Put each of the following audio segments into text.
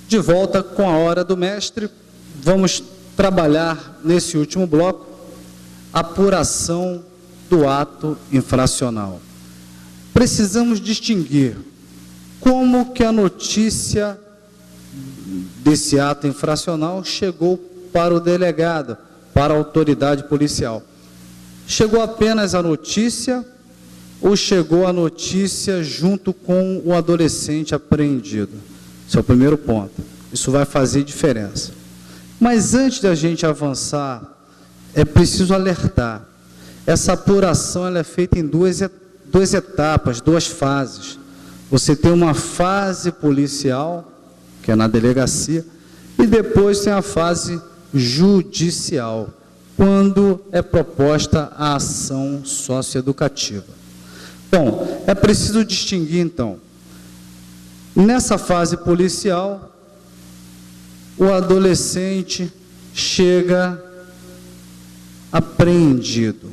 De volta com a hora do mestre, vamos trabalhar nesse último bloco a apuração do ato infracional. Precisamos distinguir como que a notícia desse ato infracional chegou para o delegado, para a autoridade policial. Chegou apenas a notícia ou chegou a notícia junto com o adolescente apreendido? Esse é o primeiro ponto. Isso vai fazer diferença. Mas antes de a gente avançar, é preciso alertar. Essa apuração ela é feita em duas etapas, duas fases. Você tem uma fase policial, que é na delegacia, e depois tem a fase judicial, quando é proposta a ação socioeducativa. Bom, é preciso distinguir então. Nessa fase policial, o adolescente chega apreendido.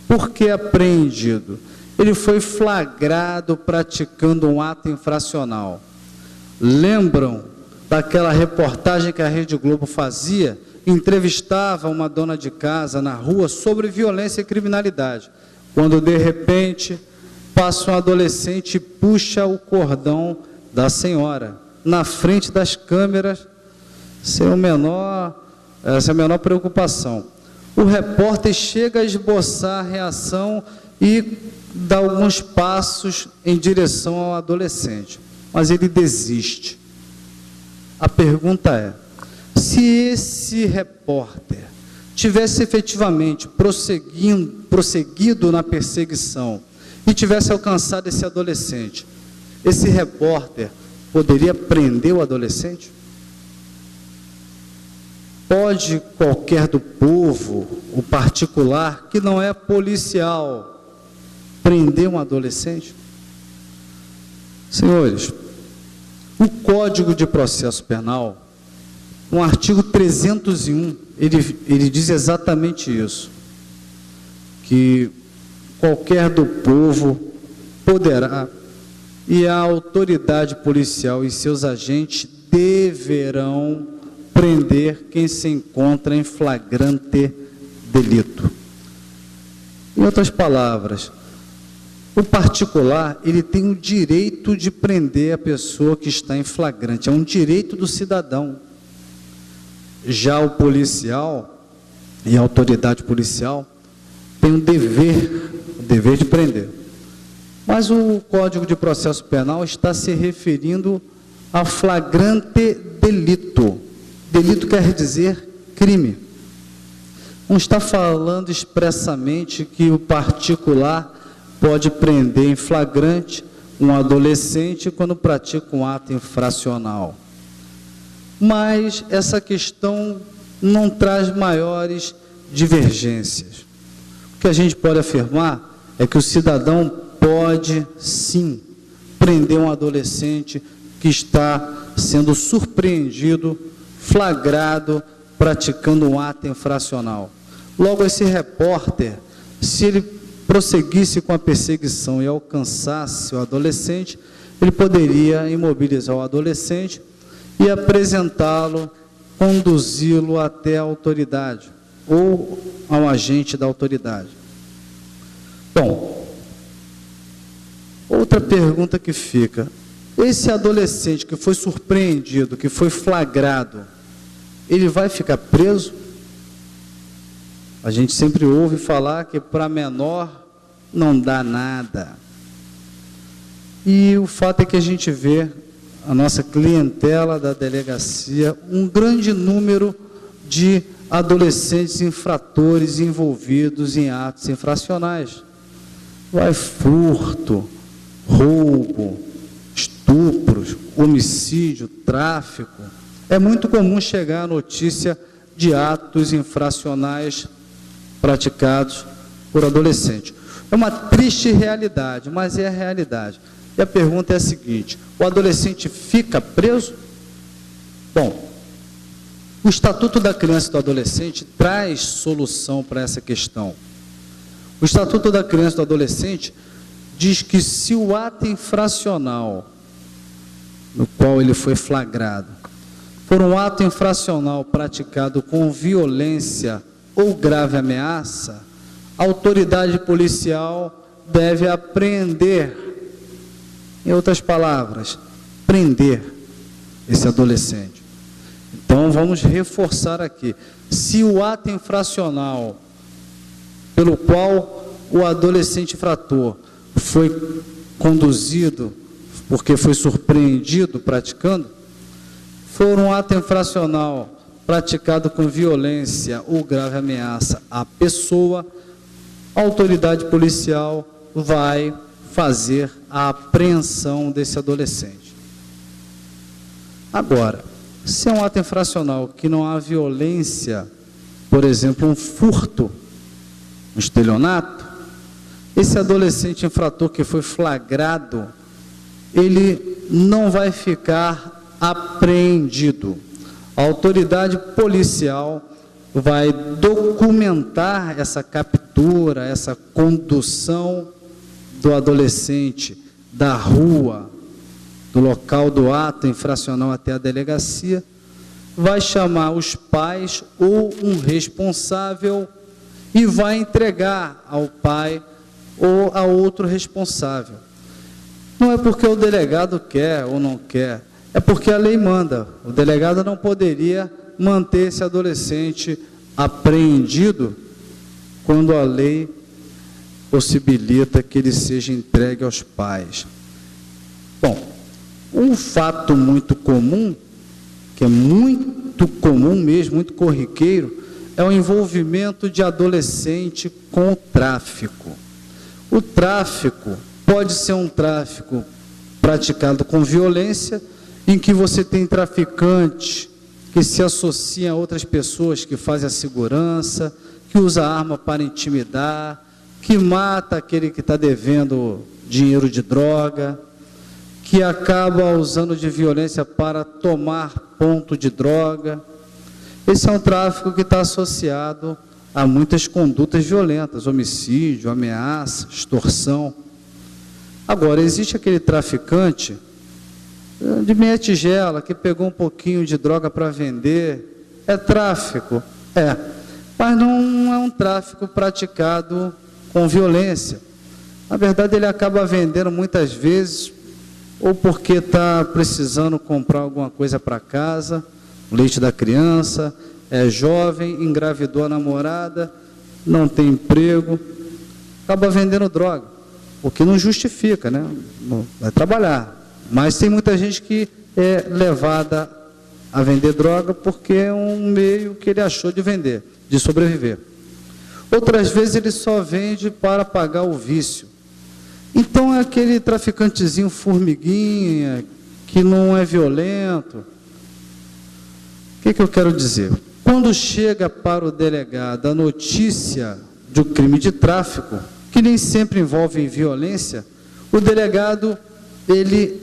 Por que apreendido? Ele foi flagrado praticando um ato infracional. Lembram daquela reportagem que a Rede Globo fazia? Entrevistava uma dona de casa na rua sobre violência e criminalidade. Quando, de repente, passa um adolescente e puxa o cordão da senhora, na frente das câmeras, sem a menor preocupação. O repórter chega a esboçar a reação e dá alguns passos em direção ao adolescente, mas ele desiste. A pergunta é, se esse repórter tivesse efetivamente prosseguido na perseguição e tivesse alcançado esse adolescente, esse repórter poderia prender o adolescente? Pode qualquer do povo, o particular, que não é policial, prender um adolescente? Senhores, o Código de Processo Penal, no artigo 301, ele diz exatamente isso, que qualquer do povo poderá, e a autoridade policial e seus agentes deverão prender quem se encontra em flagrante delito. Em outras palavras, o particular, ele tem o direito de prender a pessoa que está em flagrante, é um direito do cidadão. Já o policial e a autoridade policial tem o dever de prender. Mas o Código de Processo Penal está se referindo a flagrante delito. Delito quer dizer crime. Não está falando expressamente que o particular pode prender em flagrante um adolescente quando pratica um ato infracional. Mas essa questão não traz maiores divergências. O que a gente pode afirmar é que o cidadão pode, sim, prender um adolescente que está sendo surpreendido, flagrado, praticando um ato infracional. Logo, esse repórter, se ele prosseguisse com a perseguição e alcançasse o adolescente, ele poderia imobilizar o adolescente e apresentá-lo, conduzi-lo até a autoridade ou ao agente da autoridade. Bom, outra pergunta que fica, esse adolescente que foi surpreendido, que foi flagrado, ele vai ficar preso? A gente sempre ouve falar que para menor não dá nada. E o fato é que a gente vê a nossa clientela da delegacia, um grande número de adolescentes infratores envolvidos em atos infracionais. Vai furto, roubo, estupros, homicídio, tráfico. É muito comum chegar a notícia de atos infracionais praticados por adolescentes. É uma triste realidade, mas é a realidade. E a pergunta é a seguinte, o adolescente fica preso? Bom, o Estatuto da Criança e do Adolescente traz solução para essa questão. O Estatuto da Criança e do Adolescente diz que se o ato infracional no qual ele foi flagrado for um ato infracional praticado com violência ou grave ameaça, a autoridade policial deve apreender, em outras palavras, prender esse adolescente. Então, vamos reforçar aqui. Se o ato infracional pelo qual o adolescente infrator foi conduzido, porque foi surpreendido praticando, for um ato infracional praticado com violência ou grave ameaça à pessoa, a autoridade policial vai fazer a apreensão desse adolescente. Agora, se é um ato infracional que não há violência, por exemplo, um furto, um estelionato, esse adolescente infrator que foi flagrado, ele não vai ficar apreendido. A autoridade policial vai documentar essa captura, essa condução do adolescente da rua, do local do ato infracional até a delegacia, vai chamar os pais ou um responsável e vai entregar ao pai ou a outro responsável. Não é porque o delegado quer ou não quer, é porque a lei manda. O delegado não poderia manter esse adolescente apreendido quando a lei possibilita que ele seja entregue aos pais. Bom, um fato muito comum, que é muito comum mesmo, muito corriqueiro, é o envolvimento de adolescente com o tráfico. O tráfico pode ser um tráfico praticado com violência, em que você tem traficante que se associa a outras pessoas que fazem a segurança, que usa arma para intimidar, que mata aquele que está devendo dinheiro de droga, que acaba usando de violência para tomar ponto de droga. Esse é um tráfico que está associado a muitas condutas violentas, homicídio, ameaça, extorsão. Agora, existe aquele traficante de meia tigela, que pegou um pouquinho de droga para vender. É tráfico? É. Mas não é um tráfico praticado com violência. Na verdade, ele acaba vendendo muitas vezes, ou porque está precisando comprar alguma coisa para casa, o leite da criança, é jovem, engravidou a namorada, não tem emprego, acaba vendendo droga, o que não justifica, né? Vai trabalhar. Mas tem muita gente que é levada a vender droga porque é um meio que ele achou de vender, de sobreviver. Outras vezes ele só vende para pagar o vício. Então é aquele traficantezinho formiguinha, que não é violento. O que eu quero dizer? Quando chega para o delegado a notícia de um crime de tráfico, que nem sempre envolve violência, o delegado, ele,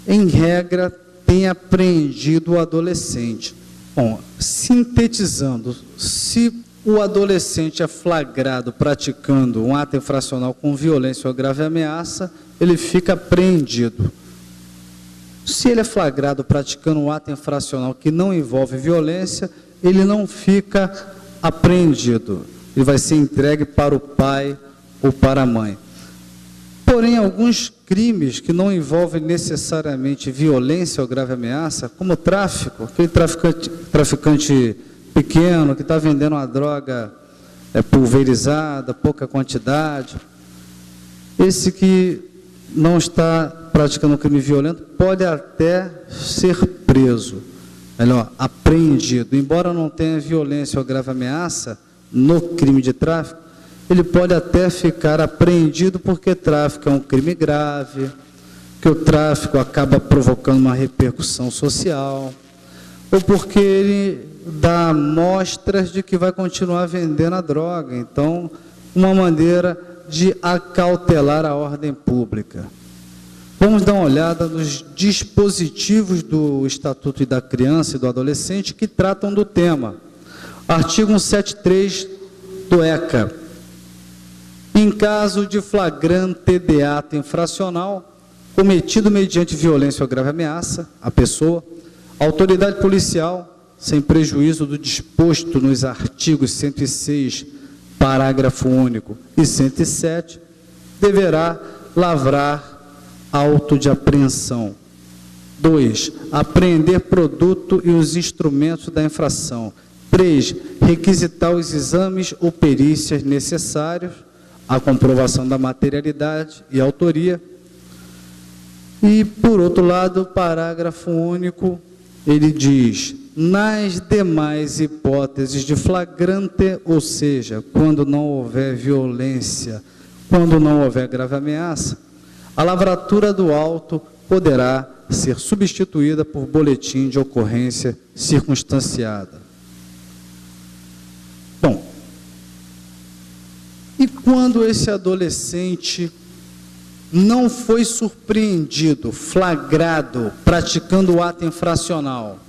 em regra, tem apreendido o adolescente. Bom, sintetizando, se o adolescente é flagrado praticando um ato infracional com violência ou grave ameaça, ele fica apreendido. Se ele é flagrado praticando um ato infracional que não envolve violência, ele não fica apreendido. Ele vai ser entregue para o pai ou para a mãe. Porém, alguns crimes que não envolvem necessariamente violência ou grave ameaça, como tráfico, aquele traficante pequeno que está vendendo uma droga pulverizada, pouca quantidade, esse que não está praticando um crime violento pode até ser preso, melhor, apreendido. Embora não tenha violência ou grave ameaça no crime de tráfico, ele pode até ficar apreendido porque tráfico é um crime grave, que o tráfico acaba provocando uma repercussão social, ou porque ele dá mostras de que vai continuar vendendo a droga. Então, uma maneira de acautelar a ordem pública. Vamos dar uma olhada nos dispositivos do Estatuto da Criança e do Adolescente que tratam do tema. Artigo 173 do ECA. Em caso de flagrante de ato infracional cometido mediante violência ou grave ameaça à pessoa, A autoridade policial, sem prejuízo do disposto nos artigos 106, parágrafo único, e 107, deverá lavrar auto de apreensão. 2. Apreender produto e os instrumentos da infração. 3. Requisitar os exames ou perícias necessários à comprovação da materialidade e autoria. E, por outro lado, o parágrafo único, ele diz: nas demais hipóteses de flagrante, ou seja, quando não houver violência, quando não houver grave ameaça, a lavratura do auto poderá ser substituída por boletim de ocorrência circunstanciada. Bom, e quando esse adolescente não foi surpreendido, flagrado, praticando o ato infracional,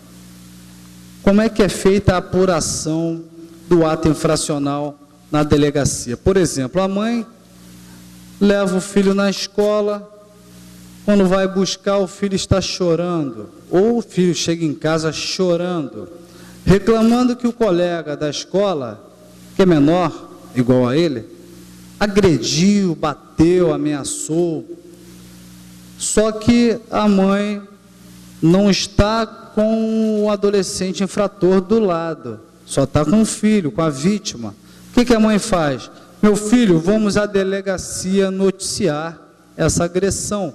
como é que é feita a apuração do ato infracional na delegacia? Por exemplo, a mãe leva o filho na escola, quando vai buscar, o filho está chorando, ou o filho chega em casa chorando, reclamando que o colega da escola, que é menor, igual a ele, agrediu, bateu, ameaçou. Só que a mãe não está com o adolescente infrator do lado, só está com o filho, com a vítima. O que a mãe faz? Meu filho, vamos à delegacia noticiar essa agressão.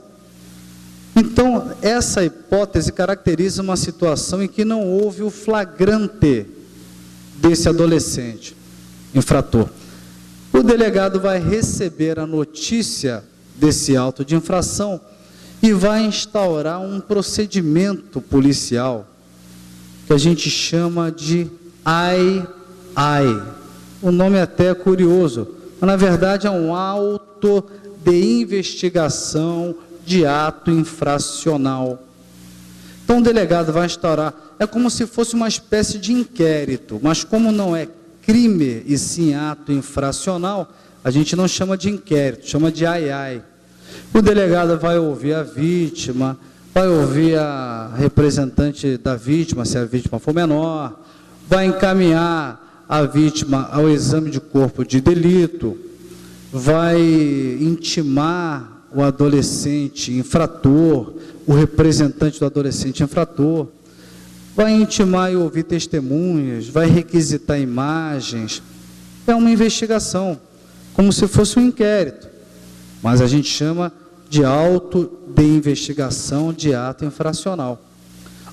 Então, essa hipótese caracteriza uma situação em que não houve o flagrante desse adolescente infrator. O delegado vai receber a notícia desse auto de infração e vai instaurar um procedimento policial que a gente chama de AI. O nome até é curioso, mas na verdade é um auto de investigação de ato infracional. Então o delegado vai instaurar, é como se fosse uma espécie de inquérito, mas como não é crime e sim ato infracional, a gente não chama de inquérito, chama de AI. O delegado vai ouvir a vítima, vai ouvir a representante da vítima, se a vítima for menor, vai encaminhar a vítima ao exame de corpo de delito, vai intimar o adolescente infrator, o representante do adolescente infrator, vai intimar e ouvir testemunhas, vai requisitar imagens. É uma investigação, como se fosse um inquérito, mas a gente chama de auto de investigação de ato infracional.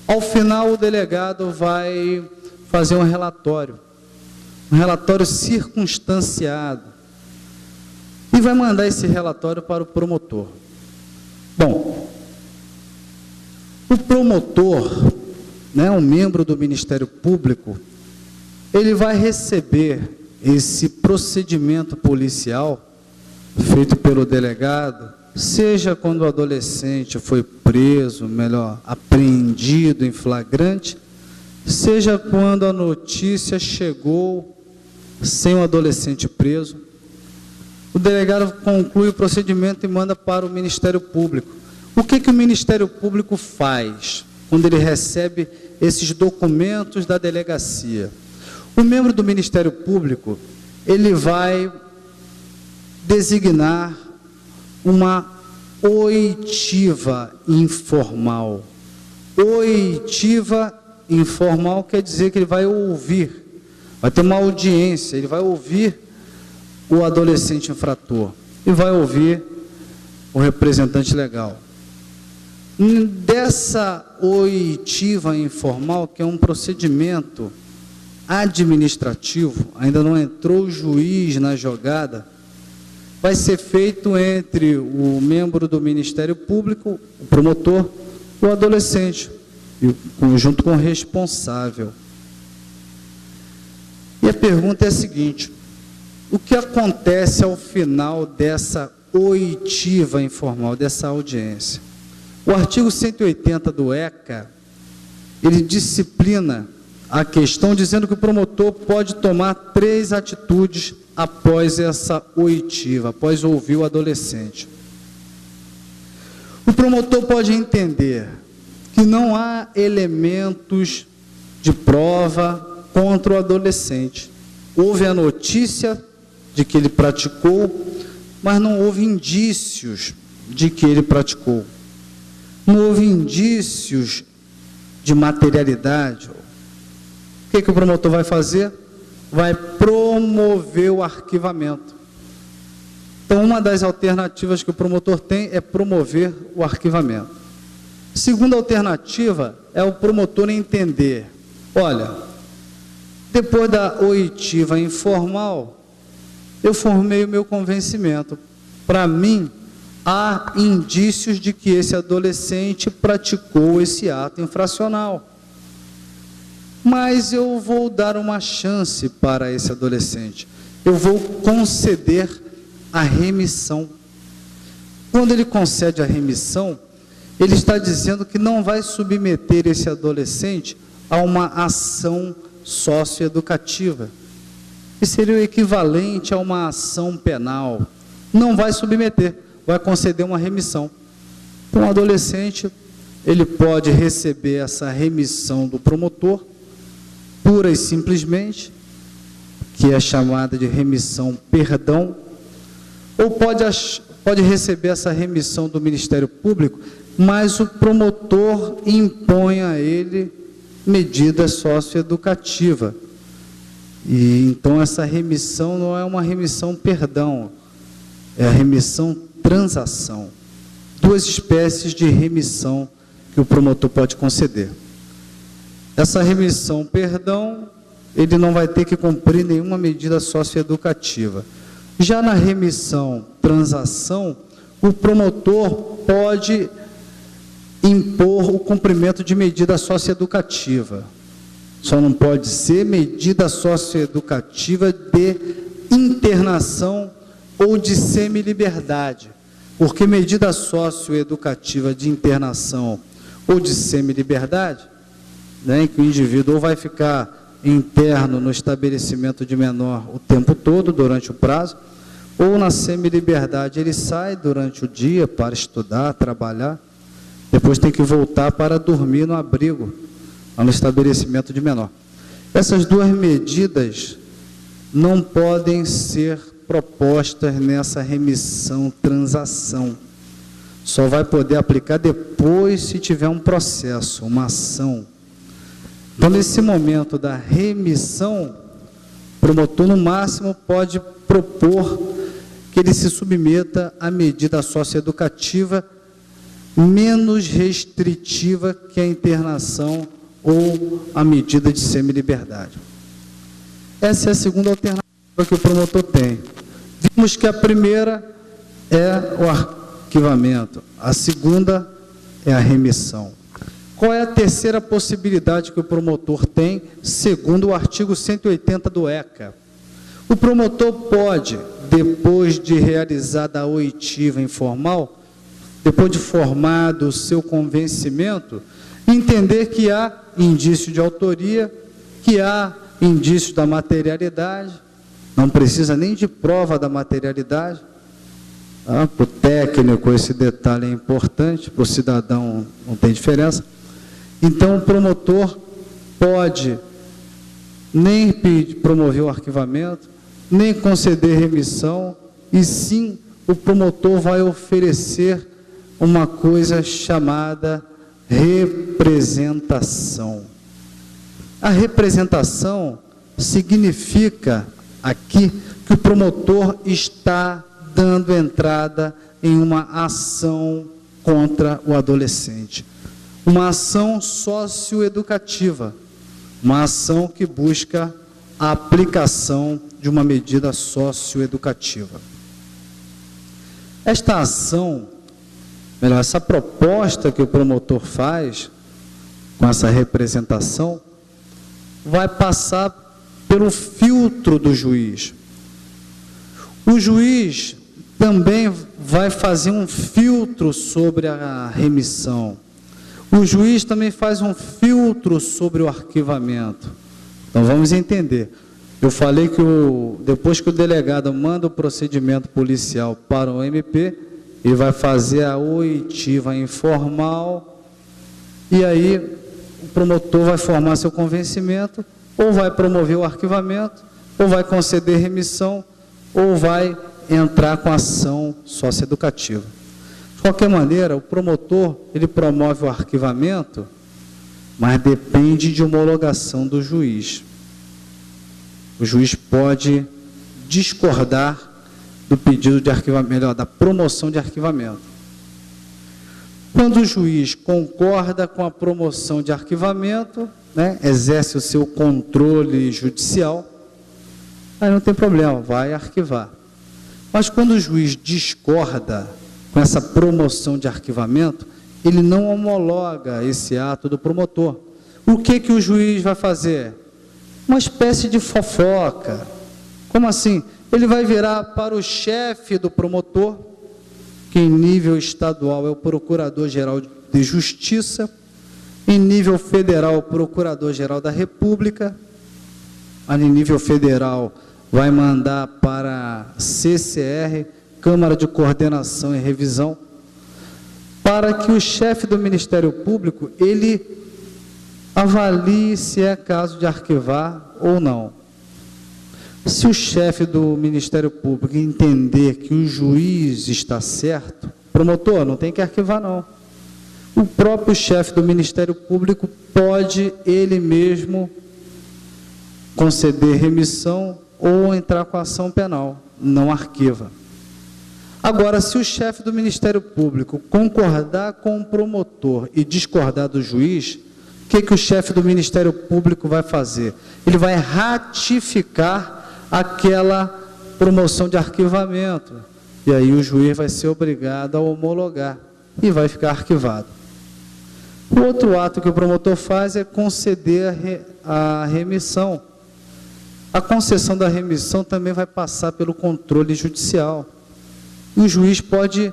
Ao final, o delegado vai fazer um relatório circunstanciado, e vai mandar esse relatório para o promotor. Bom, o promotor, um membro do Ministério Público, ele vai receber esse procedimento policial feito pelo delegado, seja quando o adolescente foi preso, apreendido em flagrante, seja quando a notícia chegou sem o adolescente preso. O delegado conclui o procedimento e manda para o Ministério Público. O que o Ministério Público faz quando ele recebe esses documentos da delegacia? O membro do Ministério Público, ele vai designar uma oitiva informal. Oitiva informal quer dizer que ele vai ouvir, vai ter uma audiência, ele vai ouvir o adolescente infrator e vai ouvir o representante legal. Dessa oitiva informal, que é um procedimento administrativo, ainda não entrou o juiz na jogada, vai ser feito entre o membro do Ministério Público, o promotor, o adolescente, junto com o responsável. E a pergunta é a seguinte: o que acontece ao final dessa oitiva informal, dessa audiência? O artigo 180 do ECA, ele disciplina a questão dizendo que o promotor pode tomar 3 atitudes após essa oitiva, após ouvir o adolescente. O promotor pode entender que não há elementos de prova contra o adolescente. Houve a notícia de que ele praticou, mas não houve indícios de que ele praticou. Não houve indícios de materialidade. O que o promotor vai fazer? Vai promover o arquivamento. Então, uma das alternativas que o promotor tem é promover o arquivamento. Segunda alternativa é o promotor entender: olha, depois da oitiva informal, eu formei o meu convencimento. Para mim, há indícios de que esse adolescente praticou esse ato infracional. Mas eu vou dar uma chance para esse adolescente. Eu vou conceder a remissão. Quando ele concede a remissão, ele está dizendo que não vai submeter esse adolescente a uma ação socioeducativa, que seria o equivalente a uma ação penal. Não vai submeter, vai conceder uma remissão. Então, o adolescente, ele pode receber essa remissão do promotor, pura e simplesmente, que é chamada de remissão perdão, ou pode receber essa remissão do Ministério Público, mas o promotor impõe a ele medida socioeducativa. E então essa remissão não é uma remissão perdão, é a remissão transação. Duas espécies de remissão que o promotor pode conceder. Essa remissão perdão, ele não vai ter que cumprir nenhuma medida socioeducativa. Já na remissão transação, o promotor pode impor o cumprimento de medida socioeducativa. Só não pode ser medida socioeducativa de internação ou de semi-liberdade, porque medida socioeducativa de internação ou de semi-liberdade, né, que o indivíduo ou vai ficar interno no estabelecimento de menor o tempo todo, durante o prazo, ou na semi-liberdade ele sai durante o dia para estudar, trabalhar, depois tem que voltar para dormir no abrigo, no estabelecimento de menor. Essas duas medidas não podem ser propostas nessa remissão transação. Só vai poder aplicar depois se tiver um processo, uma ação. Então, nesse momento da remissão, o promotor, no máximo, pode propor que ele se submeta à medida socioeducativa menos restritiva que a internação ou a medida de semi-liberdade. Essa é a segunda alternativa que o promotor tem. Vimos que a primeira é o arquivamento, a segunda é a remissão. Qual é a terceira possibilidade que o promotor tem, segundo o artigo 180 do ECA? O promotor pode, depois de realizada a oitiva informal, depois de formado o seu convencimento, entender que há indício de autoria, que há indício da materialidade, não precisa nem de prova da materialidade. Para o técnico esse detalhe é importante, para o cidadão não tem diferença. Então o promotor pode nem promover o arquivamento, nem conceder remissão, e sim o promotor vai oferecer uma coisa chamada representação. A representação significa aqui que o promotor está dando entrada em uma ação contra o adolescente. Uma ação socioeducativa, uma ação que busca a aplicação de uma medida socioeducativa. Esta ação, melhor, essa proposta que o promotor faz, com essa representação, vai passar pelo filtro do juiz. O juiz também vai fazer um filtro sobre a remissão. O juiz também faz um filtro sobre o arquivamento. Então vamos entender. Eu falei que depois que o delegado manda o procedimento policial para o MP, ele vai fazer a oitiva informal, E aí o promotor vai formar seu convencimento, ou vai promover o arquivamento, ou vai conceder remissão, ou vai entrar com ação socioeducativa. De qualquer maneira, o promotor, ele promove o arquivamento, mas depende de homologação do juiz. O juiz pode discordar do pedido de arquivamento, melhor, da promoção de arquivamento. Quando o juiz concorda com a promoção de arquivamento, exerce o seu controle judicial, aí não tem problema, vai arquivar. Mas quando o juiz discorda com essa promoção de arquivamento, ele não homologa esse ato do promotor. O que o juiz vai fazer? Uma espécie de fofoca. Como assim? Ele vai virar para o chefe do promotor, que em nível estadual é o Procurador-Geral de Justiça, em nível federal, o Procurador-Geral da República, em nível federal, vai mandar para CCR, Câmara de Coordenação e Revisão, para que o chefe do Ministério Público, ele avalie se é caso de arquivar ou não. Se o chefe do Ministério Público entender que o juiz está certo, promotor, não tem que arquivar não. O próprio chefe do Ministério Público pode ele mesmo conceder remissão ou entrar com ação penal, não arquiva. Agora, se o chefe do Ministério Público concordar com o promotor e discordar do juiz, o que o chefe do Ministério Público vai fazer? Ele vai ratificar aquela promoção de arquivamento, e aí o juiz vai ser obrigado a homologar, e vai ficar arquivado. O outro ato que o promotor faz é conceder a remissão. A concessão da remissão também vai passar pelo controle judicial. E o juiz pode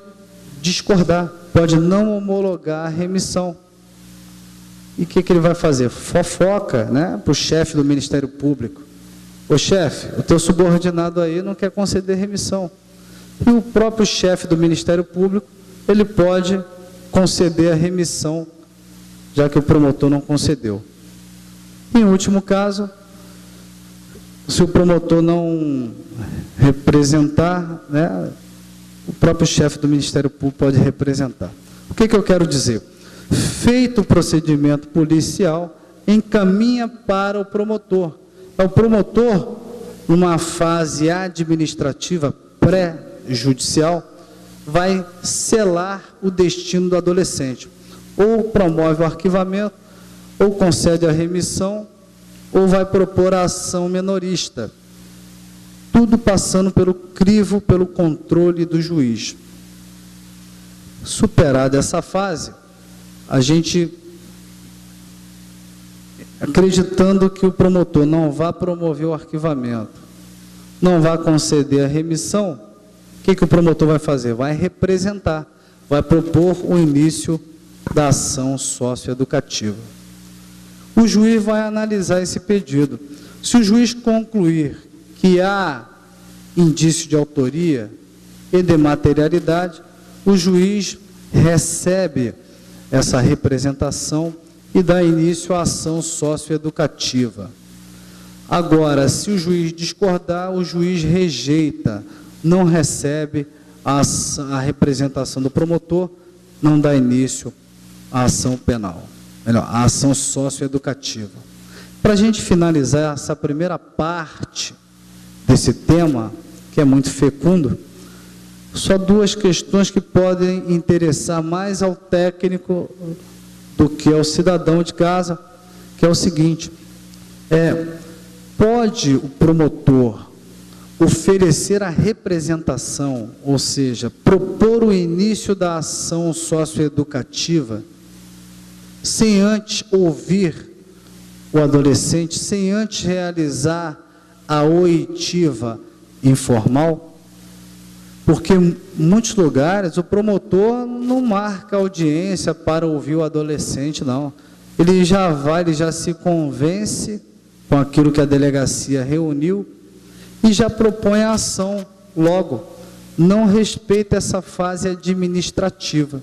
discordar, pode não homologar a remissão. E o que ele vai fazer? Fofoca, para o chefe do Ministério Público. Ô chefe, o teu subordinado aí não quer conceder remissão. E o próprio chefe do Ministério Público, ele pode conceder a remissão, já que o promotor não concedeu. Em último caso, se o promotor não representar, o próprio chefe do Ministério Público pode representar. O que eu quero dizer? Feito o procedimento policial, encaminha para o promotor. O promotor, numa fase administrativa pré-judicial, vai selar o destino do adolescente. Ou promove o arquivamento, ou concede a remissão, ou vai propor a ação menorista. Tudo passando pelo crivo, pelo controle do juiz. Superada essa fase, a gente, acreditando que o promotor não vai promover o arquivamento, não vai conceder a remissão, o que o promotor vai fazer? Vai representar, vai propor o início da ação socioeducativa. O juiz vai analisar esse pedido. Se o juiz concluir que há indício de autoria e de materialidade, o juiz recebe essa representação e dá início à ação socioeducativa. Agora, se o juiz discordar, o juiz rejeita, não recebe a representação do promotor, não dá início à ação penal, melhor, à ação socioeducativa. Para a gente finalizar essa primeira parte desse tema, que é muito fecundo, só duas questões que podem interessar mais ao técnico do que ao cidadão de casa, que é o seguinte: pode o promotor oferecer a representação, ou seja, propor o início da ação socioeducativa, sem antes ouvir o adolescente, sem antes realizar a oitiva informal? Porque em muitos lugares o promotor não marca audiência para ouvir o adolescente, não. Ele já vai, ele já se convence com aquilo que a delegacia reuniu e já propõe a ação logo. Não respeita essa fase administrativa.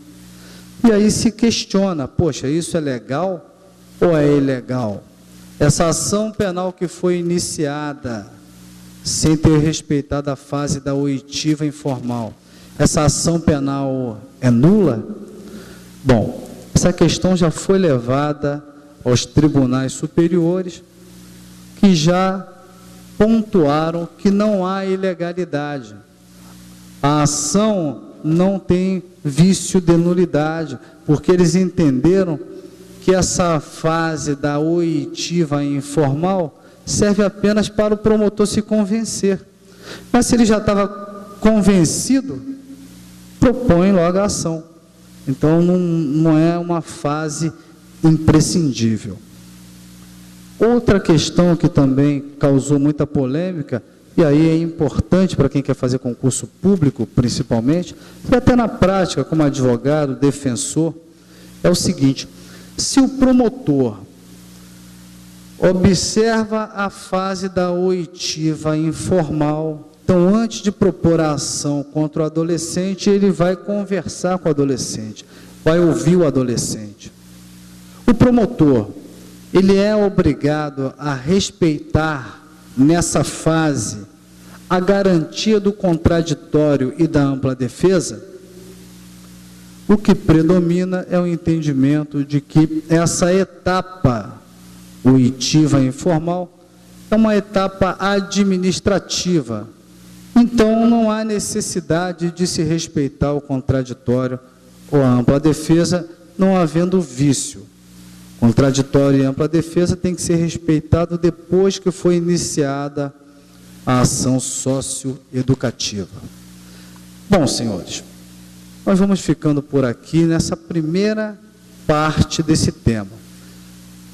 E aí se questiona, poxa, isso é legal ou é ilegal? Essa ação penal que foi iniciada sem ter respeitado a fase da oitiva informal, essa ação penal é nula? Bom, essa questão já foi levada aos tribunais superiores, que já pontuaram que não há ilegalidade. A ação não tem vício de nulidade, porque eles entenderam que essa fase da oitiva informal serve apenas para o promotor se convencer. Mas se ele já estava convencido, propõe logo a ação. Então não é uma fase imprescindível. Outra questão que também causou muita polêmica, e aí é importante para quem quer fazer concurso público, principalmente, e até na prática, como advogado, defensor, é o seguinte: se o promotor observa a fase da oitiva informal, então antes de propor a ação contra o adolescente, ele vai conversar com o adolescente, vai ouvir o adolescente. O promotor, ele é obrigado a respeitar nessa fase a garantia do contraditório e da ampla defesa. O que predomina é o entendimento de que essa etapa oitiva informal é uma etapa administrativa. Então, não há necessidade de se respeitar o contraditório ou a ampla defesa, não havendo vício. Contraditório e ampla defesa tem que ser respeitado depois que foi iniciada a ação socioeducativa. Bom, senhores, nós vamos ficando por aqui nessa primeira parte desse tema.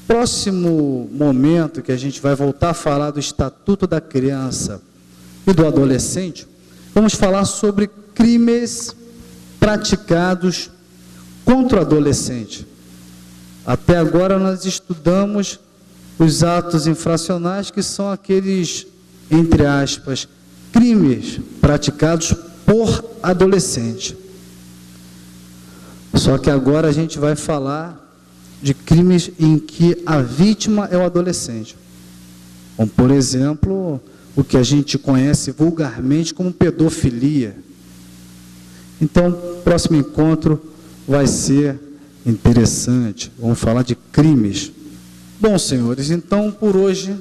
Próximo momento que a gente vai voltar a falar do Estatuto da Criança e do Adolescente, vamos falar sobre crimes praticados contra o adolescente. Até agora nós estudamos os atos infracionais, que são aqueles, entre aspas, crimes praticados por adolescente. Só que agora a gente vai falar de crimes em que a vítima é o adolescente. Como, por exemplo, o que a gente conhece vulgarmente como pedofilia. Então, o próximo encontro vai ser interessante. Vamos falar de crimes. Bom, senhores, então, por hoje,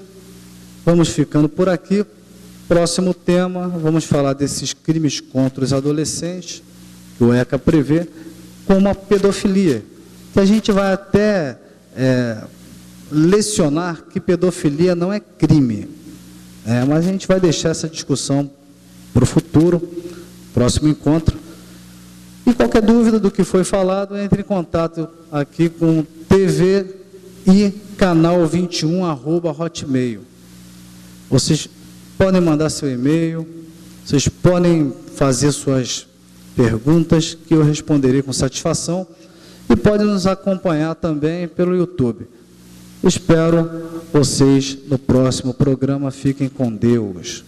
vamos ficando por aqui. Próximo tema, vamos falar desses crimes contra os adolescentes, que o ECA prevê, como a pedofilia. Que a gente vai até lecionar que pedofilia não é crime. Mas a gente vai deixar essa discussão para o futuro, próximo encontro. E qualquer dúvida do que foi falado, entre em contato aqui com TV e canal 21 @hotmail. Vocês podem mandar seu e-mail, vocês podem fazer suas perguntas que eu responderei com satisfação e podem nos acompanhar também pelo YouTube. Espero vocês no próximo programa. Fiquem com Deus.